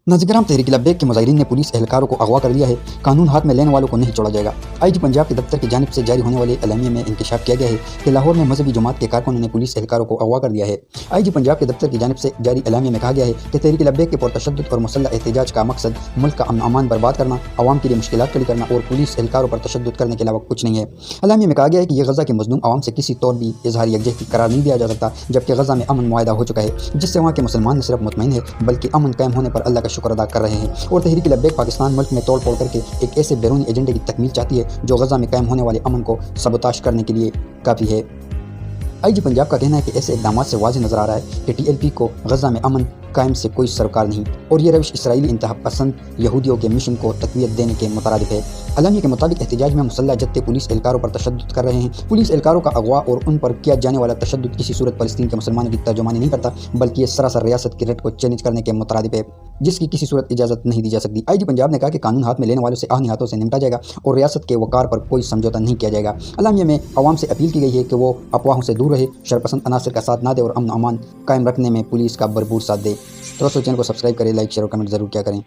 नाज़िर तहरीक लब्बैक के मुज़ाहिरीन ने पुलिस एहलकारों को अगवा कर लिया है। कानून हाथ में लेने वालों को नहीं छोड़ा जाएगा। IG पंजाब के दफ्तर की जानिब से जारी होने वाले एलामिया में इंकशाफ किया गया है कि लाहौर में मजहबी जमात के कारकुनों ने पुलिस एहलकारों को अगवा कर लिया है। IG पंजाब के दफ्तर की जानिब से जारी एलामिया में कहा गया है कि तहरीक लब्बैक के पुरतशद्दुद और मुसल्लह एहतजाज का मकसद मुल्क का अमन अमान बर्बाद करना, आवाम के लिए मुश्किलात खड़ी करना और पुलिस एहलकारों पर तशद्दुद करने के अलावा कुछ नहीं है। एलामिया में कहा गया है कि यह गज़ा के मज़लूम आवाम से किसी तौर भी इजहार यकजहती करार नहीं दिया जा सकता, जबकि गज़ा में अमन मुआहदा हो चुका है, जिससे वहाँ के मुसलमान न सिर्फ मुतमईन है बल्कि अमन कायम होने पर अल्लाह का शुक्र अदा कर रहे हैं। और तहरीक लब्बैक पाकिस्तान मुल्क में तोड़ फोड़ करके एक ऐसे बैरूनी एजेंडे की तकमील चाहती है जो गज़ा में कायम होने वाले अमन को सबोताश करने के लिए काफ़ी है। IG पंजाब का कहना है कि ऐसे इक़दाम से वाज़ेह नज़र आ रहा है कि TLP को गज़ा में अमन कायम से कोई सरोकार नहीं और ये रविश इसराइली इंतहा पसंद यहूदियों के मिशन को तक़वियत देने के मुतारादिफ है। एलामिया के मुताबिक एहतजाज में मुसल्लह जत्थे पुलिस एहलकारों पर तशद्दुद कर रहे हैं। पुलिस एहलकारों का अगवा और उन पर किया जाने वाला तशद्दुद किसी सूरत फ़लस्तीन के मुसलमानों की तर्जुमानी नहीं करता, बल्कि ये सरासर रियासत की रट को चैलेंज करने के मुतारादिफ है, जिसकी किसी सूरत इजाज़त नहीं दी जा सकती। IG पंजाब ने कहा कि कानून हाथ में लेने वालों से आहनी हाथों से निपटा जाएगा और रियासत के वकार पर कोई समझौता नहीं किया जाएगा। एलामिया में आवाम से अपील की गई है कि वो अफवाहों से दूर रहे, शरपसंद अनासर का साथ ना दे और अमन अमान कायम रखने में पुलिस का भरपूर साथ दे। तो दोस्तों, चैनल को सब्सक्राइब करें, लाइक शेयर और कमेंट ज़रूर किया करें।